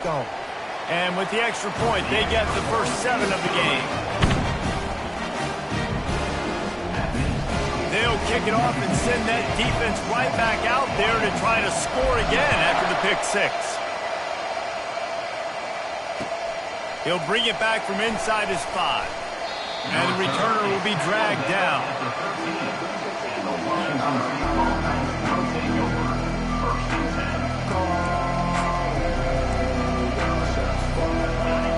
Go. And with the extra point, they get the first 7 of the game. They'll kick it off and send that defense right back out there to try to score again after the pick 6. He'll bring it back from inside his 5. And the returner will be dragged down.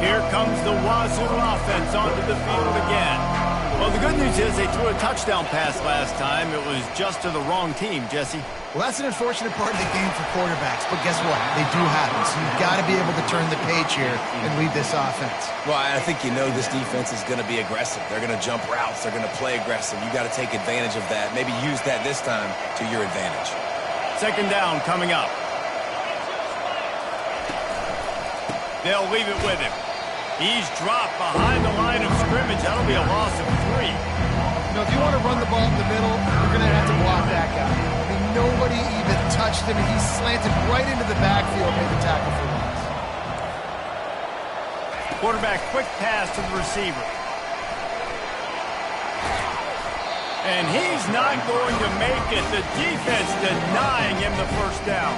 Here comes the Wazoo offense onto the field again. Well, the good news is they threw a touchdown pass last time. It was just to the wrong team, Jesse. Well, that's an unfortunate part of the game for quarterbacks, but guess what? They do happen, so you've got to be able to turn the page here and lead this offense. Well, I think you know this defense is going to be aggressive. They're going to jump routes. They're going to play aggressive. You got to take advantage of that. Maybe use that this time to your advantage. Second down coming up. They'll leave it with him. He's dropped behind the line of scrimmage. That'll be a loss of 3. You know, if you want to run the ball up the middle, you're going to have to block that guy. I mean, nobody even touched him, and he slanted right into the backfield, made the tackle for loss. Quarterback, quick pass to the receiver. And he's not going to make it. The defense denying him the first down.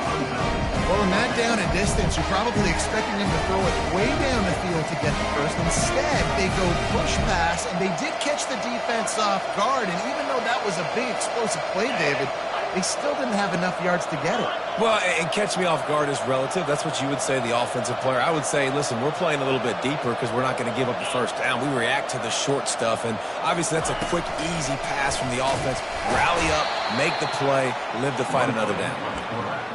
Well, in that down and distance, you're probably expecting him to throw it way down the field to get the first. Instead, they go push pass, and they did catch the defense off guard. And even though that was a big explosive play, David, they still didn't have enough yards to get it. Well, and catch me off guard is relative. That's what you would say, the offensive player. I would say, listen, we're playing a little bit deeper because we're not going to give up the first down. We react to the short stuff, and obviously that's a quick, easy pass from the offense. Rally up, make the play, live to fight another down.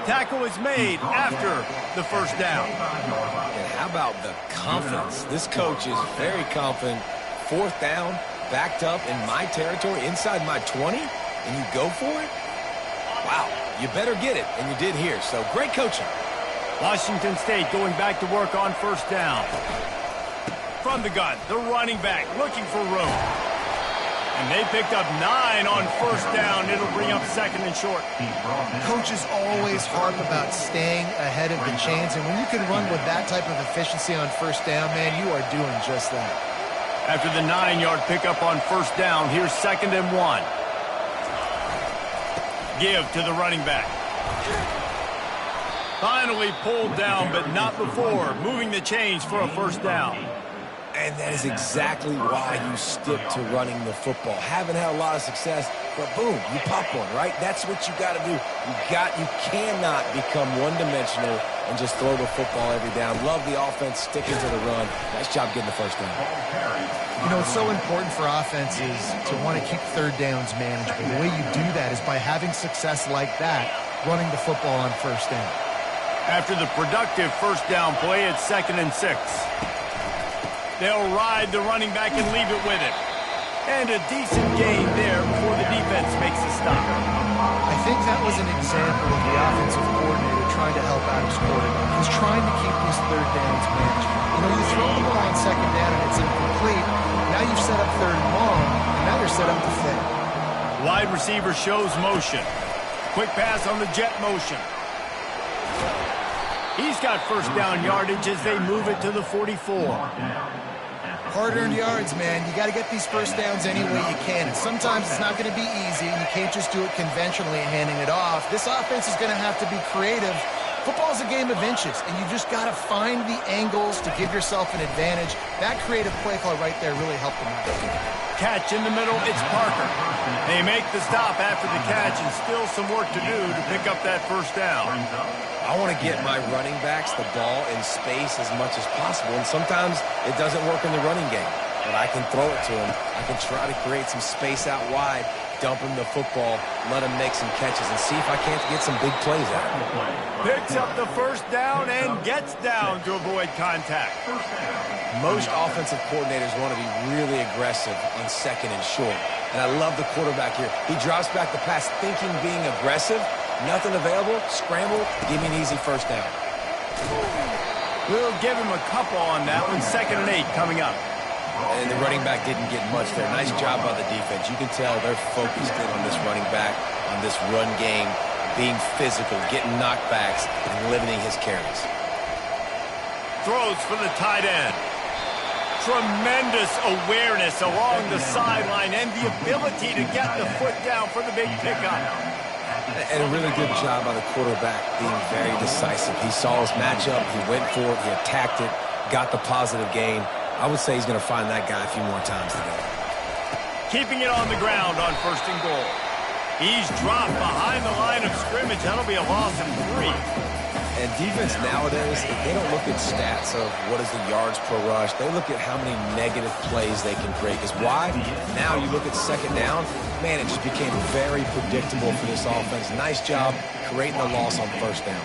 Tackle is made after the first down. And how about the confidence? This coach is very confident. Fourth down, backed up in my territory, inside my 20, and you go for it? Wow, you better get it, and you did here, so great coaching. Washington State going back to work on first down. From the gun, the running back looking for room. And they picked up 9 on first down. It'll bring up second and short. Coaches always harp about staying ahead of the chains, and when you can run with that type of efficiency on first down, man, you are doing just that. After the 9-yard pickup on first down, here's second and 1. Give to the running back. Finally pulled down, but not before. Moving the chains for a first down. And that is exactly why you stick to running the football. Haven't had a lot of success, but boom, you pop one, right? That's what you got to do. You cannot become one-dimensional and just throw the football every down. Love the offense, sticking to the run. Nice job getting the first down. You know, it's so important for offenses to want to keep third downs manageable. The way you do that is by having success like that, running the football on first down. After the productive first down play, it's second and 6. They'll ride the running back and leave it with him. And a decent gain there before the defense makes a stop. I think that was an example of the offensive coordinator trying to help out his quarterback. He's trying to keep these third downs manageable. You know, you throw the ball on second down and it's incomplete. Now you've set up third and long, and now you're set up to fail. Wide receiver shows motion. Quick pass on the jet motion. He's got first down yardage as they move it to the 44. Hard-earned yards, man. You got to get these first downs any way you can. And sometimes it's not going to be easy, and you can't just do it conventionally and handing it off. This offense is going to have to be creative. Football is a game of inches, and you just got to find the angles to give yourself an advantage. That creative play call right there really helped them out. Catch in the middle, it's Parker. They make the stop after the catch, and still some work to do to pick up that first down. I want to get my running backs the ball in space as much as possible, and sometimes it doesn't work in the running game, but I can throw it to him. I can try to create some space out wide, dump him the football, let him make some catches, and see if I can't get some big plays out of him. Picks up the first down and gets down to avoid contact. Most offensive coordinators want to be really aggressive on second and short, and I love the quarterback here. He drops back the pass thinking being aggressive. Nothing available, scramble, give me an easy first down. We'll give him a couple on that one. Second and 8 coming up. And the running back didn't get much there. Nice job by the defense. You can tell they're focused in on this running back, on this run game, being physical, getting knockbacks, and limiting his carries. Throws for the tight end. Tremendous awareness along the sideline and the ability to get the foot down for the big pickup. And a really good job by the quarterback being very decisive. He saw his matchup, he went for it, he attacked it, got the positive gain. I would say he's going to find that guy a few more times today. Keeping it on the ground on 1st and goal. He's dropped behind the line of scrimmage. That'll be a loss of 3. And defense nowadays, they don't look at stats of what is the yards per rush. They look at how many negative plays they can create. Because why? Now you look at 2nd down, man, it just became very predictable for this offense. Nice job creating a loss on 1st down.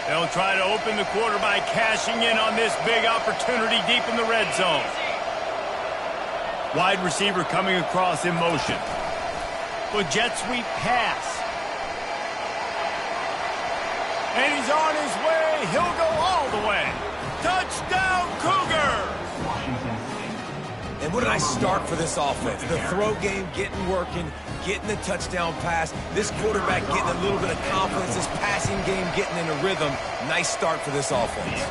They'll try to open the quarter by cashing in on this big opportunity deep in the red zone. Wide receiver coming across in motion. A jet sweep pass. And he's on his way. He'll go all the way. Touchdown, Cougars! And what a nice start for this offense. The throw game getting working, getting the touchdown pass. This quarterback getting a little bit of confidence. This passing game getting in a rhythm. Nice start for this offense.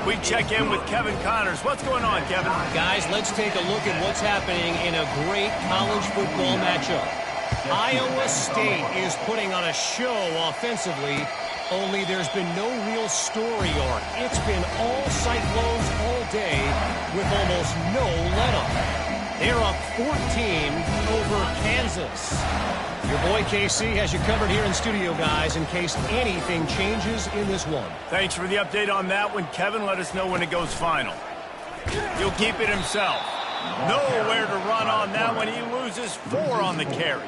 We check in with Kevin Connors. What's going on, Kevin? Guys, let's take a look at what's happening in a great college football matchup. Iowa State is putting on a show offensively, only there's been no real story arc. It's been all Cyclones all day with almost no let-up. They're up 14 over Kansas. Your boy KC has you covered here in studio, guys, in case anything changes in this one. Thanks for the update on that one, Kevin. Let us know when it goes final. He'll keep it himself. Nowhere to run on that one. He loses 4 on the carry.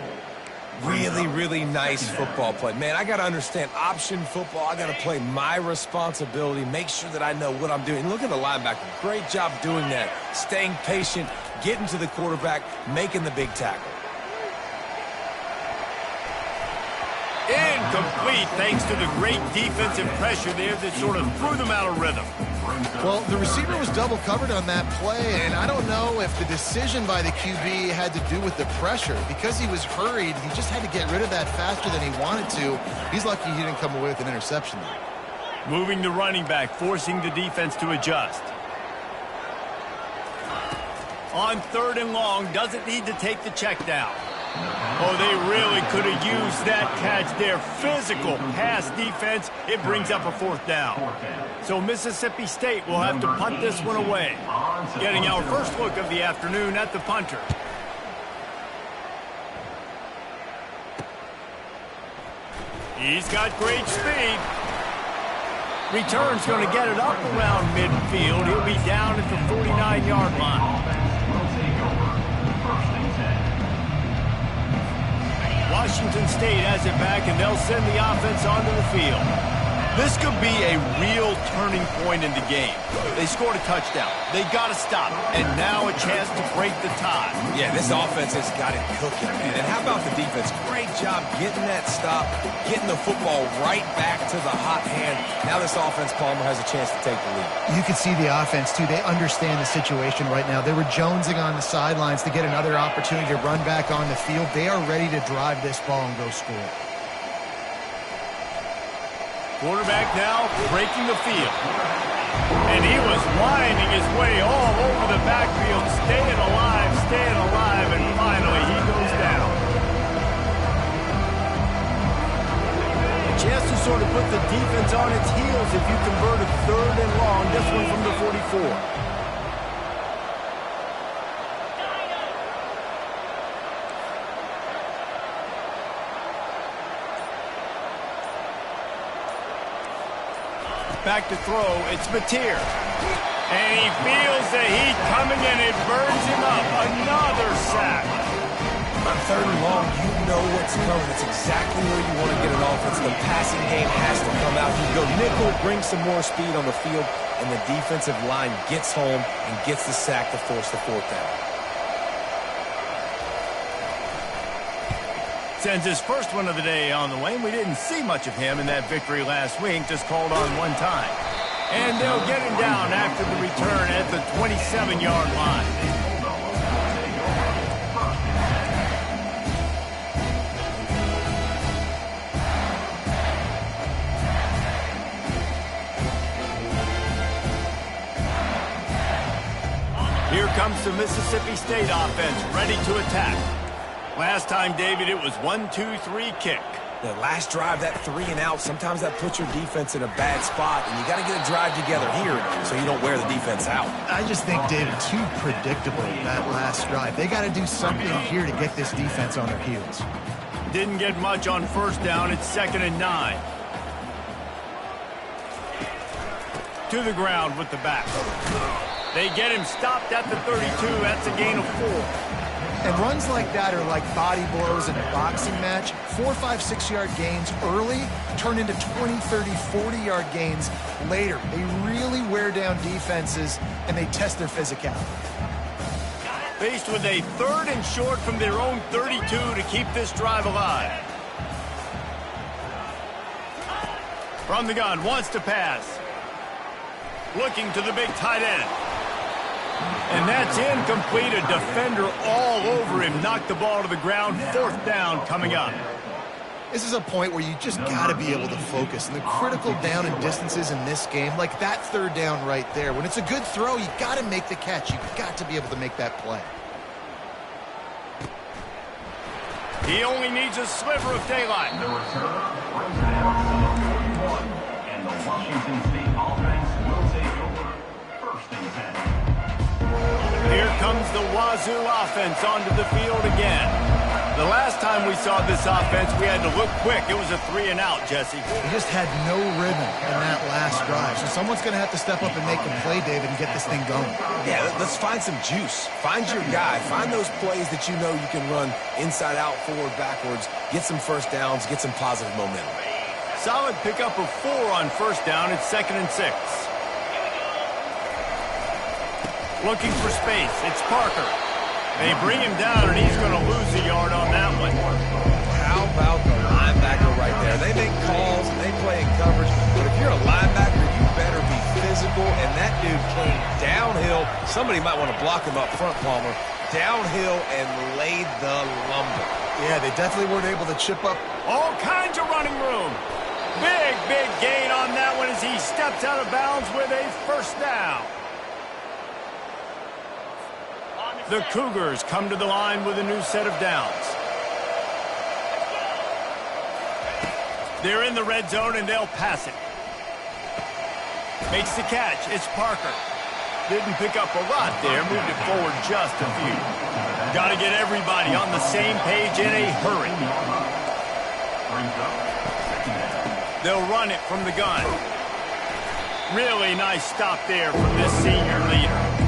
Really, really nice football play. Man, I got to understand option football. I got to play my responsibility, make sure that I know what I'm doing. Look at the linebacker. Great job doing that. Staying patient, getting to the quarterback, making the big tackle. Incomplete thanks to the great defensive pressure there that sort of threw them out of rhythm. Well, the receiver was double covered on that play, and I don't know if the decision by the QB had to do with the pressure. Because he was hurried, he just had to get rid of that faster than he wanted to. He's lucky he didn't come away with an interception there. Moving the running back, forcing the defense to adjust. On 3rd and long, doesn't need to take the check down. Oh, they really could have used that catch there. Physical pass defense. It brings up a 4th down. So Mississippi State will have to punt this one away. Getting our first look of the afternoon at the punter. He's got great speed. Return's going to get it up around midfield. He'll be down at the 49-yard line. Washington State has it back, and they'll send the offense onto the field. This could be a real turning point in the game. They scored a touchdown. They got to stop. And now a chance to break the tie. Yeah, this offense has got it cooking, man. And how about the defense? Great job getting that stop, getting the football right back to the hot hand. Now this offense, Palmer, has a chance to take the lead. You can see the offense, too. They understand the situation right now. They were jonesing on the sidelines to get another opportunity to run back on the field. They are ready to drive this ball and go score. Quarterback now breaking the field. And he was winding his way all over the backfield, staying alive, and finally he goes down. A chance to sort of put the defense on its heels if you convert a 3rd and long, this one from the 44. Back to throw, it's Mateer. And he feels the heat coming and it burns him up. Another sack. On 3rd and long, you know what's coming. It's exactly where you want to get an offense. The passing game has to come out. You go nickel, bring some more speed on the field, and the defensive line gets home and gets the sack to force the 4th down. Sends his first one of the day on the way. We didn't see much of him in that victory last week, just called on one time. And they'll get him down after the return at the 27-yard line. comes the Mississippi State offense, ready to attack. Last time, David, it was 1-2-3 kick. The last drive, that 3 and out, sometimes that puts your defense in a bad spot, and you got to get a drive together here so you don't wear the defense out. I just think, David, too predictable, that last drive. They got to do something here to get this defense on their heels. Didn't get much on first down. It's 2nd and 9. To the ground with the back. They get him stopped at the 32. That's a gain of 4. And runs like that are like body blows in a boxing match. 4, 5, 6-yard gains early turn into 20, 30, 40-yard gains later. They really wear down defenses, and they test their physicality. Faced with a 3rd and short from their own 32 to keep this drive alive. From the gun, wants to pass. Looking to the big tight end. And that's incomplete. A defender all over him. Knocked the ball to the ground. 4th down coming up. This is a point where you just got to be able to focus. And the critical down and distances in this game, like that 3rd down right there, when it's a good throw, you got to make the catch. You've got to be able to make that play. He only needs a sliver of daylight. The return brings down to 31. And the Washington State offense will take over 1st and 10. Here comes the Wazoo offense onto the field again. The last time we saw this offense, we had to look quick. It was a 3 and out, Jesse. They just had no rhythm in that last drive. So someone's going to have to step up and make a play, David, and get this thing going. Yeah, let's find some juice. Find your guy. Find those plays that you know you can run inside out, forward, backwards. Get some first downs. Get some positive momentum. Solid pickup of 4 on first down. It's 2nd and 6. Looking for space. It's Parker. They bring him down, and he's going to lose a yard on that one. How about the linebacker right there? They make calls, and they play in coverage, but if you're a linebacker, you better be physical, and that dude came downhill. Somebody might want to block him up front, Palmer. Downhill and laid the lumber. Yeah, they definitely weren't able to chip up. All kinds of running room. Big gain on that one as he steps out of bounds with a 1st down. The Cougars come to the line with a new set of downs. They're in the red zone, and they'll pass it. Makes the catch. It's Parker. Didn't pick up a lot there. Moved it forward just a few. Got to get everybody on the same page in a hurry. They'll run it from the gun. Really nice stop there from this senior leader.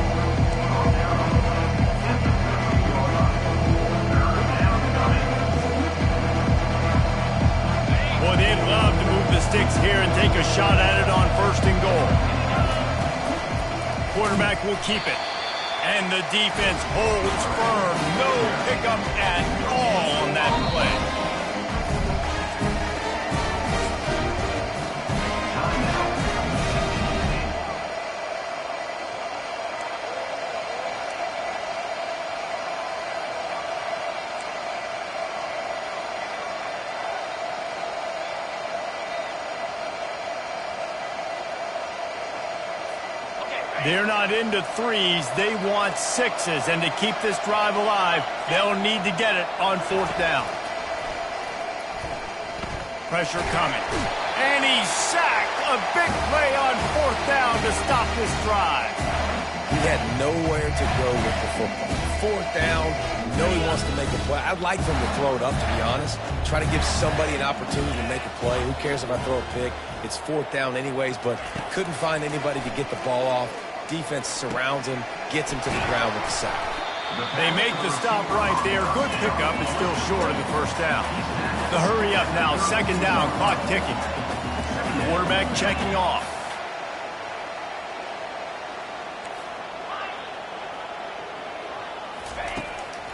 Boy, they'd love to move the sticks here and take a shot at it on 1st and goal. Quarterback will keep it. And the defense holds firm. No pickup at all on that play. They're not into 3s. They want 6s. And to keep this drive alive, they'll need to get it on 4th down. Pressure coming. And he's sacked. A big play on 4th down to stop this drive. He had nowhere to go with the football. 4th down, you know he wants to make a play. I'd like for him to throw it up, to be honest. Try to give somebody an opportunity to make a play. Who cares if I throw a pick? It's 4th down anyways, but couldn't find anybody to get the ball off. Defense surrounds him, gets him to the ground with the sack. They make the stop right there. Good pickup. It's still short of the 1st down. The hurry up now. 2nd down. Clock ticking. Quarterback checking off.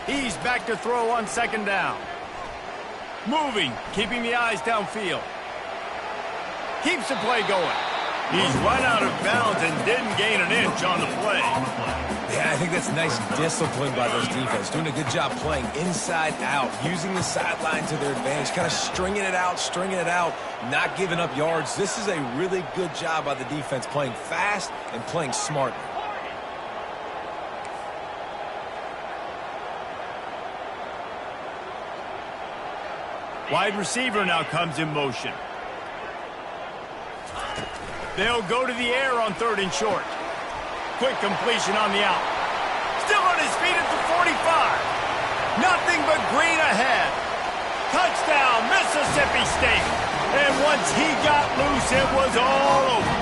He's back to throw on 2nd down. Moving. Keeping the eyes downfield. Keeps the play going. He's run out of bounds and didn't gain an inch on the play. Yeah, I think that's nice discipline by those defense. Doing a good job playing inside out, using the sideline to their advantage, kind of stringing it out, not giving up yards. This is a really good job by the defense, playing fast and playing smartly. Wide receiver now comes in motion. They'll go to the air on 3rd and short. Quick completion on the out. Still on his feet at the 45. Nothing but green ahead. Touchdown, Mississippi State. And once he got loose, it was all over.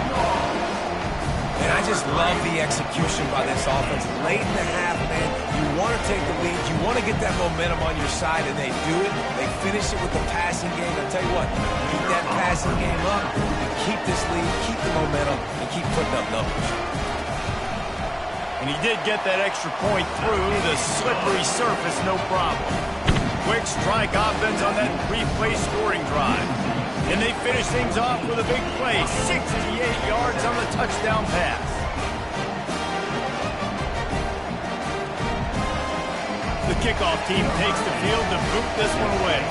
And I just love the execution by this offense. Late in the half, man, you want to take the lead. You want to get that momentum on your side, and they do it. They finish it with the passing game. I'll tell you what, keep that passing game up, and keep this lead, keep the momentum, and keep putting up numbers. And he did get that extra point through the slippery surface, no problem. Quick strike offense on that 3-play scoring drive. And they finish things off with a big play, 68 yards on the touchdown pass. The kickoff team takes the field to boot this one away.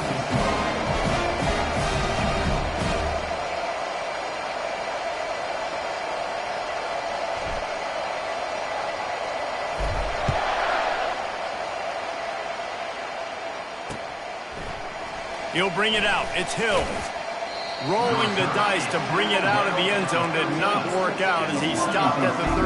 He'll bring it out. It's Hill. Rolling the dice to bring it out of the end zone did not work out as he stopped at the 13.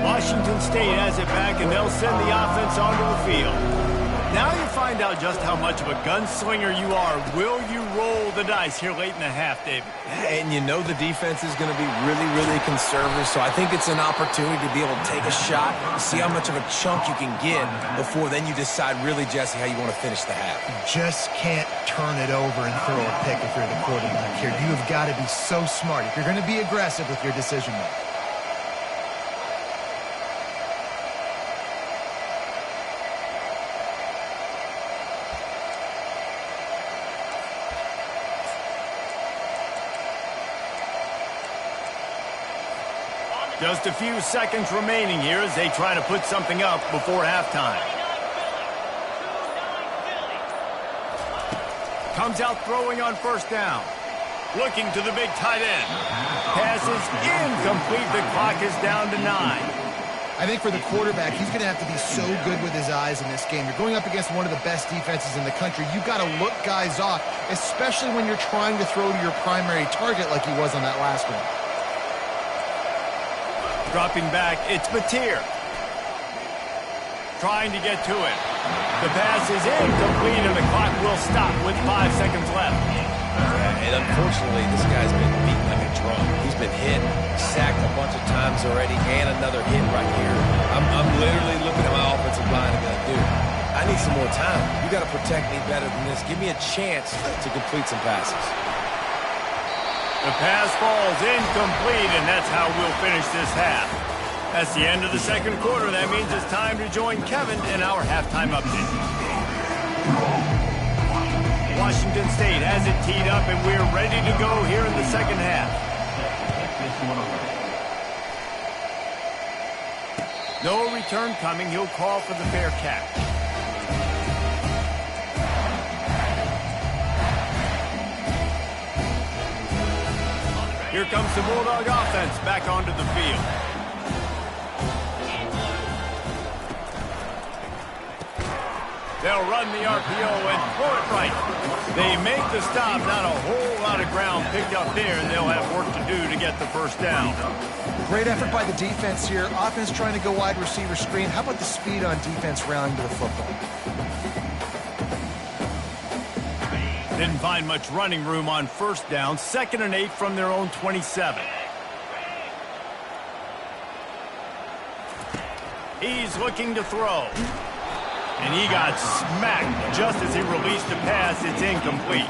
Washington State has it back, and they'll send the offense onto the field. Now you find out just how much of a gunslinger you are. Will you roll the dice here late in the half, David? And you know the defense is going to be really, really conservative, so I think it's an opportunity to be able to take a shot, see how much of a chunk you can get before then you decide really, Jesse, how you want to finish the half. You just can't turn it over and throw a pick if you're the quarterback here. You have got to be so smart if you're going to be aggressive with your decision making. Just a few seconds remaining here as they try to put something up before halftime. Comes out throwing on 1st down. Looking to the big tight end. Pass is incomplete. The clock is down to 9. I think for the quarterback, he's going to have to be so good with his eyes in this game. You're going up against one of the best defenses in the country. You've got to look guys off, especially when you're trying to throw to your primary target like he was on that last one. Dropping back, it's Batir. Trying to get to it. The pass is incomplete, and the clock will stop with 5 seconds left. Yeah, and unfortunately, this guy's been beaten like a drum. He's been hit, sacked a bunch of times already, and another hit right here. I'm literally looking at my offensive line and going, dude, I need some more time. You got to protect me better than this. Give me a chance to complete some passes. The pass falls incomplete, and that's how we'll finish this half. That's the end of the 2nd quarter. That means it's time to join Kevin in our halftime update. Washington State has it teed up, and we're ready to go here in the 2nd half. No return coming. He'll call for the fair catch. Here comes the Bulldog offense back onto the field. They'll run the RPO and throw it right. They make the stop. Not a whole lot of ground picked up there, and they'll have work to do to get the 1st down. Great effort by the defense here. Offense trying to go wide receiver screen. How about the speed on defense rounding to the football? Didn't find much running room on 1st down. 2nd and 8 from their own 27. He's looking to throw. And he got smacked just as he released the pass. It's incomplete.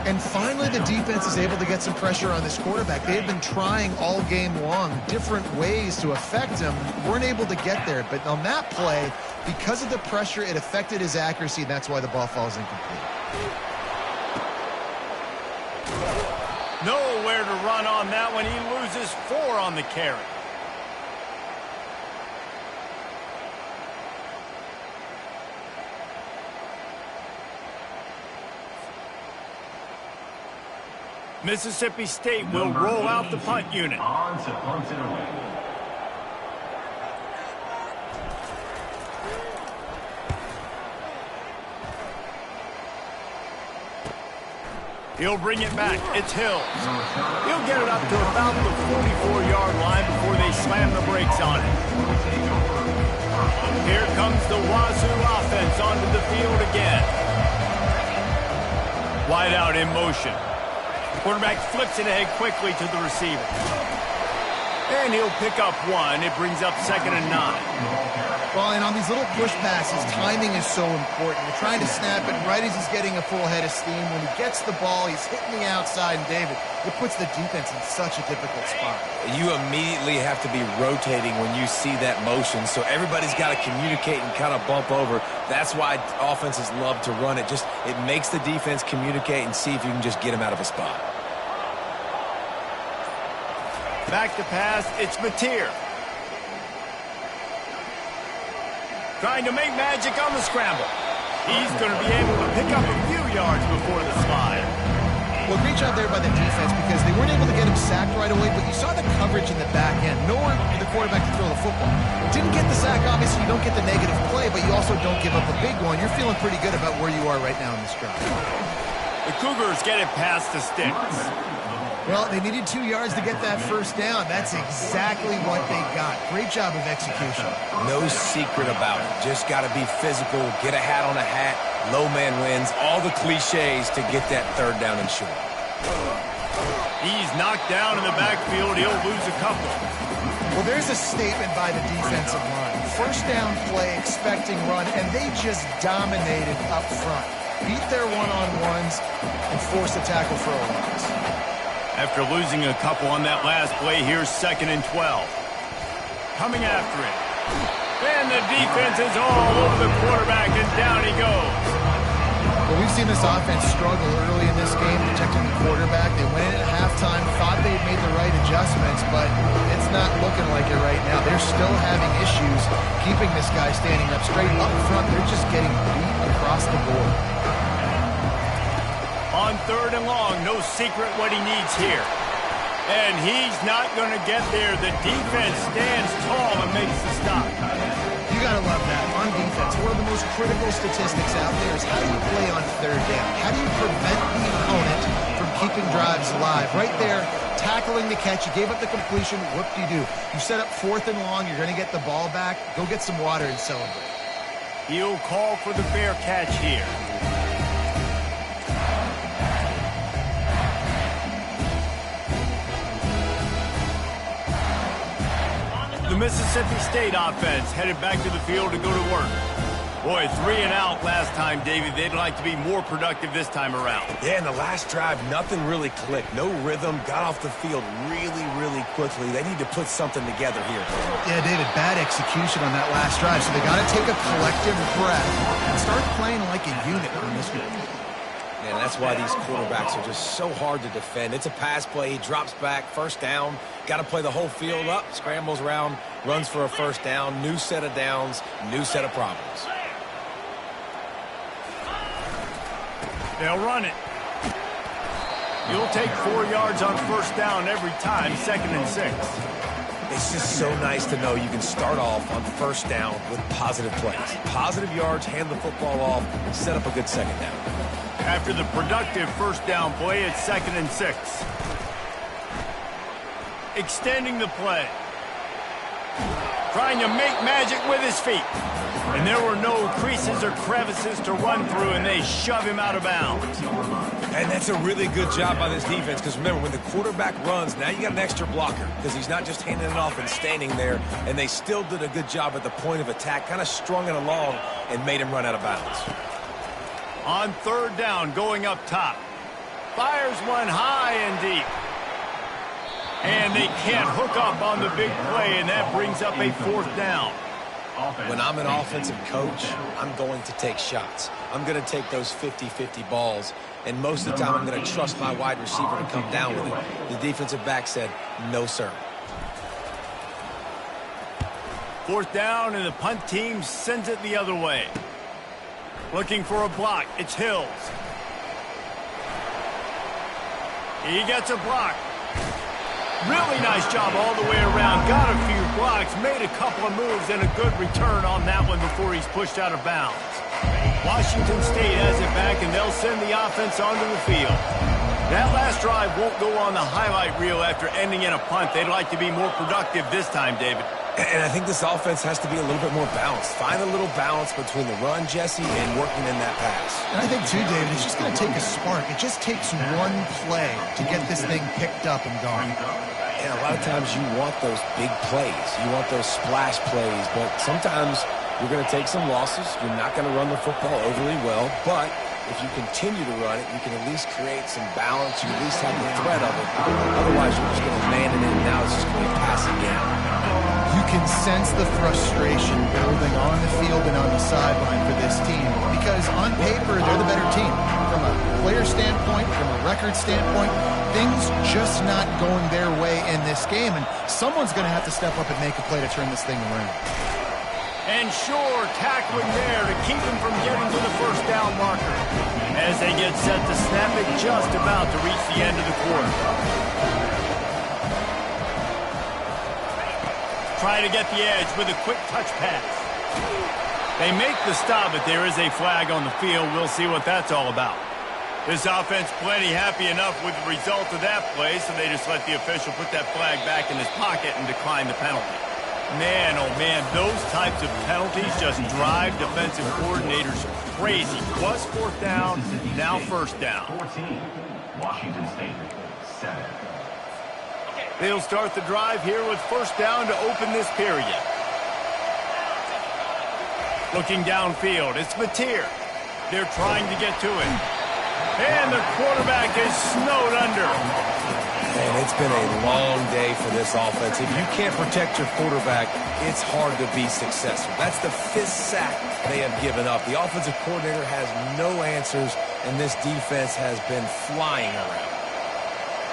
And finally, the defense is able to get some pressure on this quarterback. They've been trying all game long different ways to affect him. Weren't able to get there. But on that play, because of the pressure, it affected his accuracy. And that's why the ball falls incomplete. Nowhere to run on that one. He loses 4 on the carry. Mississippi State will roll out the punt unit. On to punt it away. He'll bring it back. It's Hills. He'll get it up to about the 44-yard line before they slam the brakes on it. Here comes the Wazoo offense onto the field again. Wide out in motion. Quarterback flips it ahead quickly to the receiver. And he'll pick up one. It brings up 2nd and 9. Well, and on these little push passes, timing is so important. You're trying to snap it right as he's getting a full head of steam. When he gets the ball, he's hitting the outside, and David, it puts the defense in such a difficult spot. You immediately have to be rotating when you see that motion, so everybody's got to communicate and kind of bump over. That's why offenses love to run it. It makes the defense communicate and see if you can just get him out of a spot. Back to pass, it's Mateer. Trying to make magic on the scramble. He's going to be able to pick up a few yards before the slide. Well, great job there by the defense because they weren't able to get him sacked right away, but you saw the coverage in the back end. Nowhere for the quarterback to throw the football. Didn't get the sack, obviously you don't get the negative play, but you also don't give up a big one. You're feeling pretty good about where you are right now in this drive. The Cougars get it past the sticks. Well, they needed 2 yards to get that first down. That's exactly what they got. Great job of execution. No secret about it. Just got to be physical, get a hat on a hat, low man wins, all the cliches to get that 3rd down and short. He's knocked down in the backfield. He'll lose a couple. Well, there's a statement by the defensive line. First down play, expecting run, and they just dominated up front. Beat their one-on-ones and forced the tackle for a loss. After losing a couple on that last play, here's 2nd and 12. Coming after it. And the defense is all over the quarterback, and down he goes. Well, we've seen this offense struggle early in this game, protecting the quarterback. They went in at halftime, thought they'd made the right adjustments, but it's not looking like it right now. They're still having issues keeping this guy standing up straight. Up front, they're just getting beat across the board. On 3rd and long, no secret what he needs here. And he's not going to get there. The defense stands tall and makes the stop. You got to love that. On defense, one of the most critical statistics out there is how do you play on 3rd down? How do you prevent the opponent from keeping drives alive? Right there, tackling the catch. You gave up the completion. Whoop-de-doo. You set up 4th and long. You're going to get the ball back. Go get some water and celebrate. He'll call for the fair catch here. The Mississippi State offense headed back to the field to go to work. Boy, 3 and out last time, David. They'd like to be more productive this time around. Yeah, in the last drive, nothing really clicked. No rhythm, got off the field really, really quickly. They need to put something together here. Yeah, David, bad execution on that last drive, so they got to take a collective breath and start playing like a unit on this one. And that's why these quarterbacks are just so hard to defend. It's a pass play. He drops back, 1st down. Got to play the whole field up, scrambles around, runs for a 1st down. New set of downs, new set of problems. They'll run it. You'll take 4 yards on 1st down every time, 2nd and 6. It's just so nice to know you can start off on 1st down with positive plays. Positive yards, hand the football off, and set up a good 2nd down. After the productive 1st down play, it's 2nd and 6. Extending the play. Trying to make magic with his feet. And there were no creases or crevices to run through, and they shove him out of bounds. And that's a really good job by this defense, because remember, when the quarterback runs, now you got an extra blocker, because he's not just handing it off and standing there, and they still did a good job at the point of attack, kind of strung it along and made him run out of bounds. On 3rd down, going up top. Fires one high and deep. And they can't hook up on the big play, and that brings up a 4th down. When I'm an offensive coach, I'm going to take shots. I'm going to take those 50-50 balls, and most of the time I'm going to trust my wide receiver to come down with it. The defensive back said, no, sir. 4th down, and the punt team sends it the other way. Looking for a block. It's Hills. He gets a block. Really nice job all the way around. Got a few blocks, made a couple of moves, and a good return on that one before he's pushed out of bounds. Washington State has it back, and they'll send the offense onto the field. That last drive won't go on the highlight reel after ending in a punt. They'd like to be more productive this time, David. And I think this offense has to be a little bit more balanced. Find a little balance between the run, Jesse, and working in that pass. And I think, too, David, it's just going to take a spark. It just takes one play to get this thing picked up and going. And a lot of times you want those big plays. You want those splash plays. But sometimes you're going to take some losses. You're not going to run the football overly well. But if you continue to run it, you can at least create some balance. You at least have the threat of it. Otherwise, you're just going to man it in. Now it's just going to be a passing game. You can sense the frustration building on the field and on the sideline for this team because on paper, they're the better team. From a player standpoint, from a record standpoint, things just not going their way in this game, and someone's going to have to step up and make a play to turn this thing around. And sure, tackling there to keep him from getting to the first down marker as they get set to snap it just about to reach the end of the quarter. Try to get the edge with a quick touch pass. They make the stop, but there is a flag on the field. We'll see what that's all about. This offense plenty happy enough with the result of that play, so they just let the official put that flag back in his pocket and decline the penalty. Man, oh man, those types of penalties just drive defensive coordinators crazy. Was fourth down, now first down. 14, Washington State, 7. They'll start the drive here with first down to open this period. Looking downfield, it's Mateer. They're trying to get to it. And the quarterback is snowed under. Man, it's been a long day for this offense. If you can't protect your quarterback, it's hard to be successful. That's the 5th sack they have given up. The offensive coordinator has no answers, and this defense has been flying around.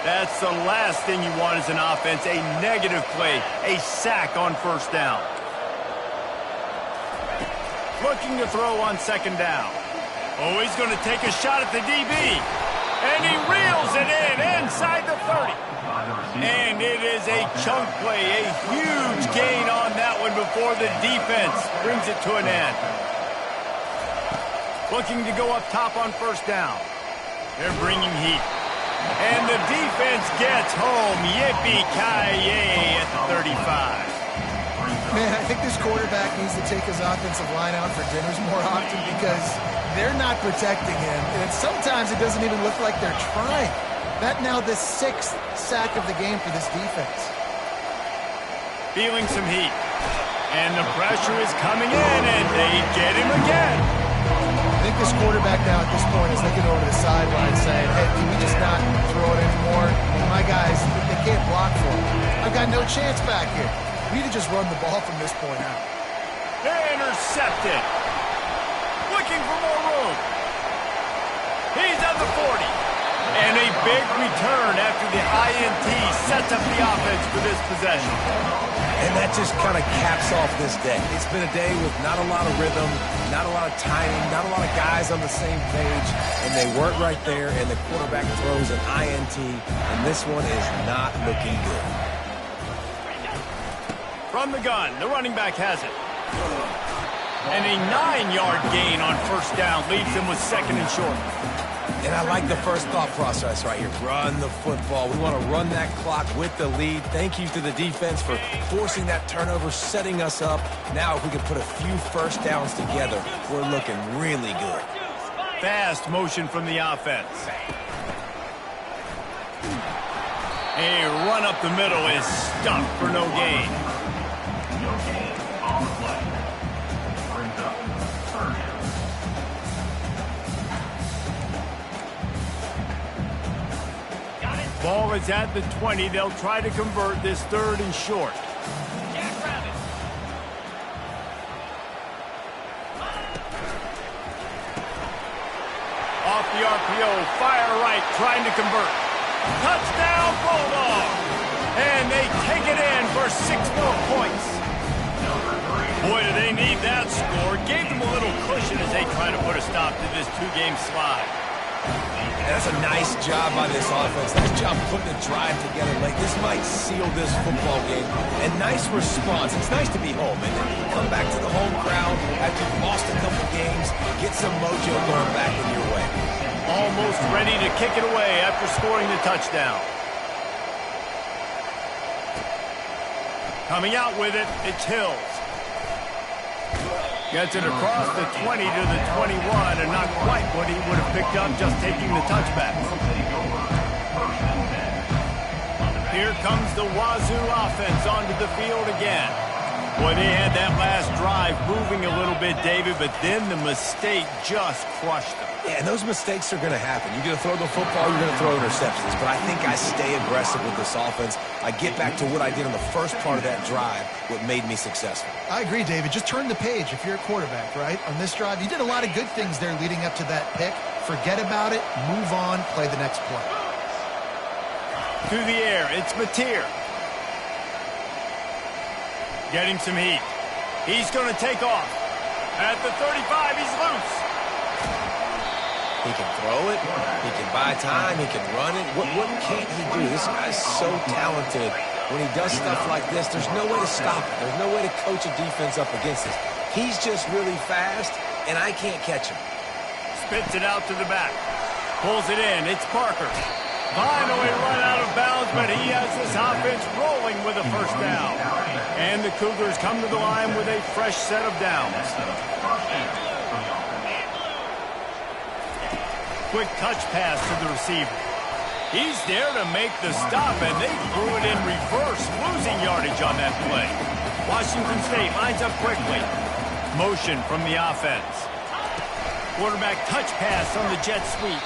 That's the last thing you want as an offense, a negative play, a sack on first down. Looking to throw on second down. Oh, he's going to take a shot at the DB. And he reels it in inside the 30. And it is a chunk play, a huge gain on that one before the defense brings it to an end. Looking to go up top on first down. They're bringing heat. And the defense gets home. Yippee-ki-yay at the 35. Man, I think this quarterback needs to take his offensive line out for dinners more often because they're not protecting him. And sometimes it doesn't even look like they're trying. That now the 6th sack of the game for this defense. Feeling some heat. And the pressure is coming in, and they get him again. I think this quarterback now at this point is looking over the sideline saying, hey, can we just not throw it anymore? My guys, they can't block for him. I've got no chance back here. We need to just run the ball from this point out. Intercepted. Looking for more room. He's at the 40. And a big return after the INT sets up the offense for this possession. And that just kind of caps off this day. It's been a day with not a lot of rhythm, not a lot of timing, not a lot of guys on the same page. And they work right there, and the quarterback throws an INT. And this one is not looking good. From the gun, the running back has it. And a 9-yard gain on first down leaves him with second and short. And I like the first thought process right here. Run the football. We want to run that clock with the lead. Thank you to the defense for forcing that turnover, setting us up. Now if we can put a few first downs together, we're looking really good. Fast motion from the offense. A run up the middle is stuffed for no gain. No gain on the play. Brings up third down. Ball is at the 20. They'll try to convert this third and short. Off the RPO, fire right, trying to convert. Touchdown, Bulldog! And they take it in for 6 more points. Boy, do they need that score. Gave them a little cushion as they try to put a stop to this 2-game slide. That's a nice job by this offense. Nice job putting a drive together late. This might seal this football game. And nice response. It's nice to be home. And then come back to the home crowd after you've lost a couple games. Get some mojo going back in your way. Almost ready to kick it away after scoring the touchdown. Coming out with it, it's Hills. Gets it across the 20 to the 21, and not quite what he would have picked up just taking the touchback. Here comes the Wazoo offense onto the field again. Boy, they had that last drive moving a little bit, David, but then the mistake just crushed them. Yeah, and those mistakes are going to happen. You're going to throw the football, you're going to throw interceptions. But I think I stay aggressive with this offense. I get back to what I did in the first part of that drive, what made me successful. I agree, David. Just turn the page if you're a quarterback, right? On this drive, you did a lot of good things there leading up to that pick. Forget about it, move on, play the next play. Through the air, it's Mateer. Getting some heat. He's going to take off. At the 35, he's loose. He can throw it. He can buy time. He can run it. What can't he do? This guy's so talented. When he does stuff like this, there's no way to stop it. There's no way to coach a defense up against this. He's just really fast, and I can't catch him. Spits it out to the back. Pulls it in. It's Parker. Finally run out of bounds, but he has this offense rolling with a first down. And the Cougars come to the line with a fresh set of downs. Quick touch pass to the receiver. He's there to make the stop, and they threw it in reverse, losing yardage on that play. Washington State lines up quickly. Motion from the offense. Quarterback touch pass on the jet sweep.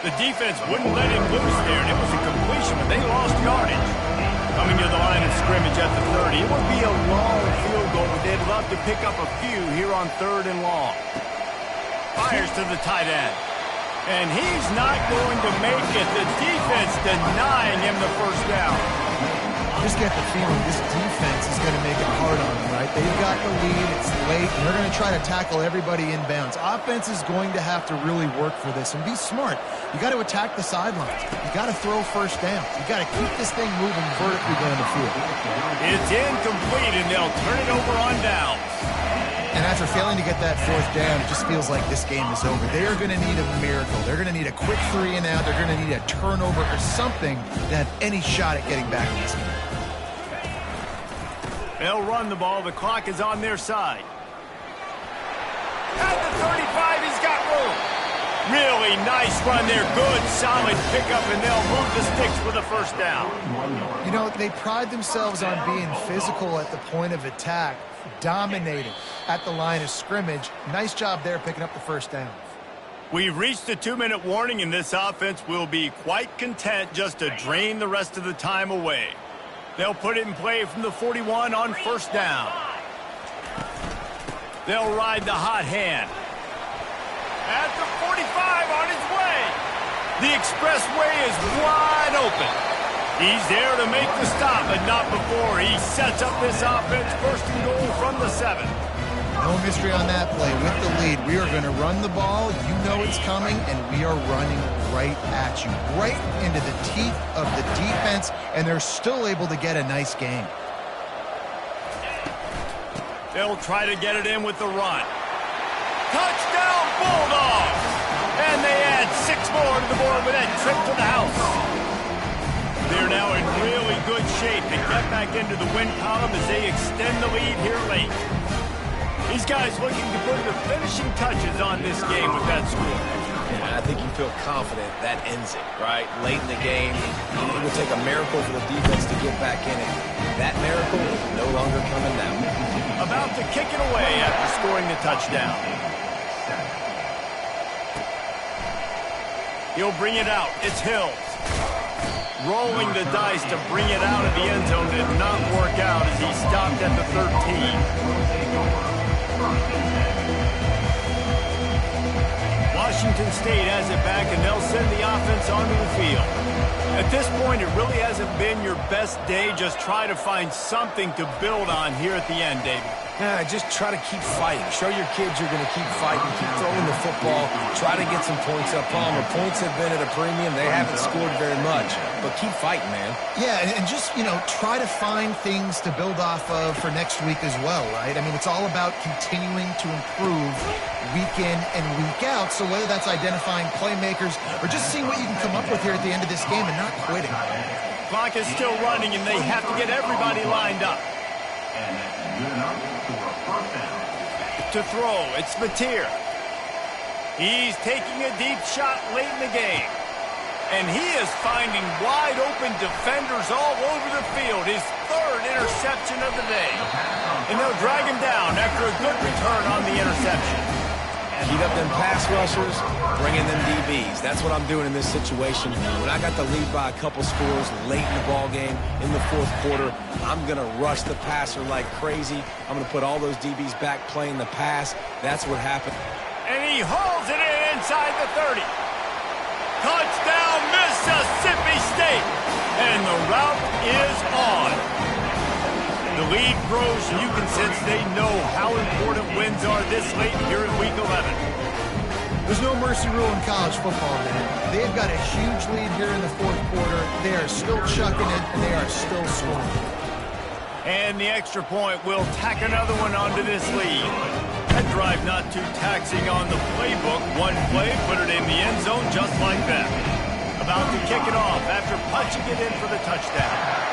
The defense wouldn't let him loose there, and it was a completion, but they lost yardage. Coming to the line of scrimmage at the 30. It would be a long field goal, but they'd love to pick up a few here on 3rd and long. Fires to the tight end. And he's not going to make it. The defense denying him the first down. I just get the feeling this defense is going to make it hard on them, right? They've got the lead, it's late, and they're going to try to tackle everybody inbounds. Offense is going to have to really work for this and be smart. You got to attack the sidelines. You got to throw first down. You got to keep this thing moving vertically down the field. It's incomplete, and they'll turn it over on downs. And after failing to get that 4th down, it just feels like this game is over. They are going to need a miracle. They're going to need a quick 3 and out. They're going to need a turnover or something to have any shot at getting back in this game. They'll run the ball. The clock is on their side. At the 35, he's got room. Really nice run there. Good, solid pickup, and they'll move the sticks for the first down. You know, they pride themselves on being physical at the point of attack, dominating at the line of scrimmage. Nice job there picking up the first down. We've reached the 2-minute warning, and this offense will be quite content just to drain the rest of the time away. They'll put it in play from the 41 on first down. They'll ride the hot hand. At the 45 on his way. The expressway is wide open. He's there to make the stop, but not before. He sets up this offense 1st and goal from the 7. No mystery on that play. With the lead, we are going to run the ball. You know it's coming, and we are running right at you, right into the teeth of the defense, and they're still able to get a nice game. They'll try to get it in with the run. Touchdown, Bulldogs! And they add 6 more to the board with that trip to the house. They're now in really good shape to get back into the win column as they extend the lead here late. These guys looking to put the finishing touches on this game with that score. I think you feel confident that ends it, right? Late in the game, it would take a miracle for the defense to get back in it. That miracle is no longer coming now. About to kick it away after scoring the touchdown. He'll bring it out. It's Hills. Rolling the dice to bring it out of the end zone did not work out as he stopped at the 13. Washington State has it back, and they'll send the offense onto the field. At this point, it really hasn't been your best day. Just try to find something to build on here at the end, David. Just try to keep fighting. Show your kids you're going to keep fighting. Keep throwing the football. Try to get some points up on them. The points have been at a premium. They haven't scored very much. But keep fighting, man. Yeah, and just, try to find things to build off of for next week as well, right? I mean, it's all about continuing to improve week in and week out. So whether that's identifying playmakers or just seeing what you can come up with here at the end of this game and not quitting. Clock is still running, and they have to get everybody lined up. And that's good enough for a first down. To throw, it's Mateer. He's taking a deep shot late in the game. And he is finding wide open defenders all over the field. His third interception of the day. And they'll drag him down after a good return on the interception. Heat up them pass rushers, bring in them DBs. That's what I'm doing in this situation. When I got the lead by a couple scores late in the ball game, in the fourth quarter, I'm going to rush the passer like crazy. I'm going to put all those DBs back playing the pass. That's what happened. And he hauls it in inside the 30. Touchdown, Mississippi State. And the route is on. The lead grows, and you can sense they know how important wins are this late here in Week 11. There's no mercy rule in college football, man. They've got a huge lead here in the fourth quarter. They are still chucking it, and they are still scoring. And the extra point will tack another one onto this lead. That drive not too taxing on the playbook. One play, put it in the end zone just like that. About to kick it off after punching it in for the touchdown.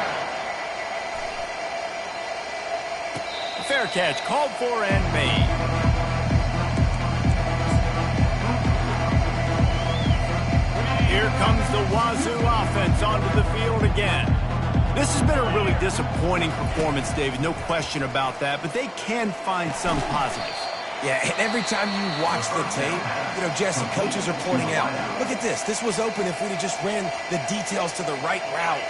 Fair catch called for and made. Here comes the Wazoo offense onto the field again. This has been a really disappointing performance, David, no question about that, but they can find some positives. Yeah, and every time you watch the tape, Jesse, coaches are pointing out, look at this. This was open if we'd have just ran the details to the right route,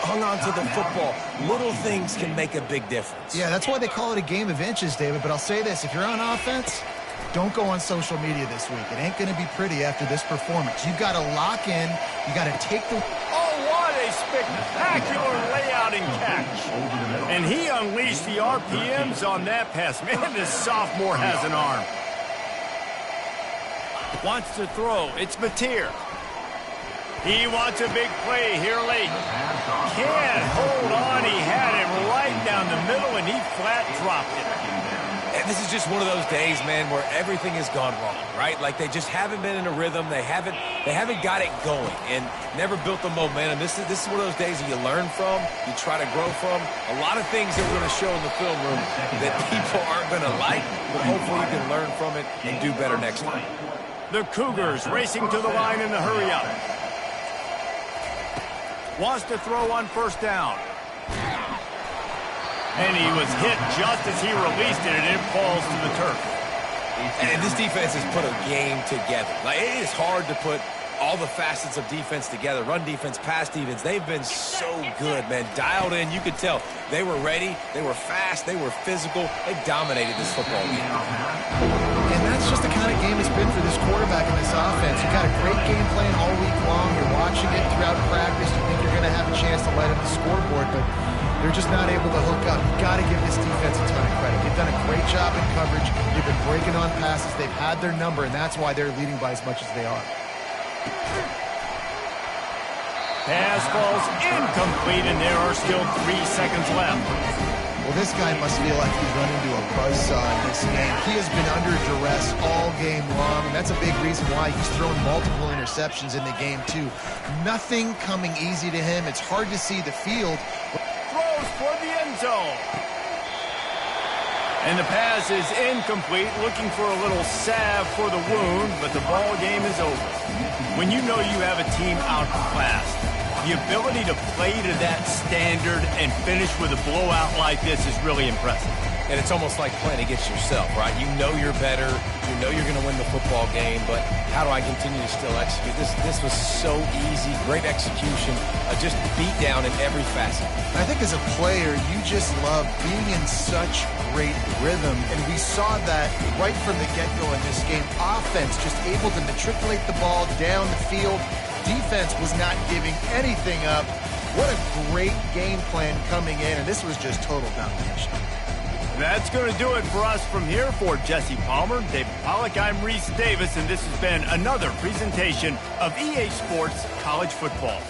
hung on to the football. Little things can make a big difference. Yeah, that's why they call it a game of inches, David. But I'll say this, if you're on offense, don't go on social media this week. It ain't going to be pretty after this performance. You've got to lock in. You got to take the... Oh, what a spectacular layout and catch. And he unleashed the RPMs on that pass. Man, this sophomore has an arm. Wants to throw. It's Mateer. He wants a big play here late. Can't hold on. He had it right down the middle, and he flat dropped it. And this is just one of those days, man, where everything has gone wrong, right? Like they just haven't been in a rhythm. They haven't got it going and never built the momentum. This is one of those days that you learn from, you try to grow from. A lot of things that we're going to show in the film room that people aren't going to like, but hopefully you can learn from it and do better next time. The Cougars racing to the line in the hurry up. Wants to throw on first down. And he was hit just as he released it, and it falls to the turf. And this defense has put a game together. Like, it is hard to put all the facets of defense together. Run defense, pass defense. They've been so good, man. Dialed in. You could tell they were ready. They were fast. They were physical. They dominated this football game. And that's just the kind of game it's been for this quarterback in this offense. You've got a great game plan all week long. You're watching it throughout practice. You think you're going to have a chance to light up the scoreboard, but they're just not able to hook up. You've got to give this defense a ton of credit. They've done a great job in coverage. They've been breaking on passes. They've had their number, and that's why they're leading by as much as they are. Pass falls incomplete, and there are still 3 seconds left. Well, this guy must feel like he's run into a buzzsaw in this game. He has been under duress all game long, and that's a big reason why he's thrown multiple interceptions in the game, too. Nothing coming easy to him. It's hard to see the field. Throws for the end zone. And the pass is incomplete, looking for a little salve for the wound, but the ball game is over. When you know you have a team outclassed, the ability to play to that standard and finish with a blowout like this is really impressive. And it's almost like playing against yourself, right? You know you're better. You know you're going to win the football game, but how do I continue to still execute? This was so easy. Great execution. Just beat down in every facet. I think as a player, you just love being in such great rhythm, and we saw that right from the get-go in this game. Offense just able to matriculate the ball down the field. Defense was not giving anything up. What a great game plan coming in, and this was just total domination. That's going to do it for us from here. For Jesse Palmer, David Pollack, I'm Reese Davis, and this has been another presentation of EA Sports College Football.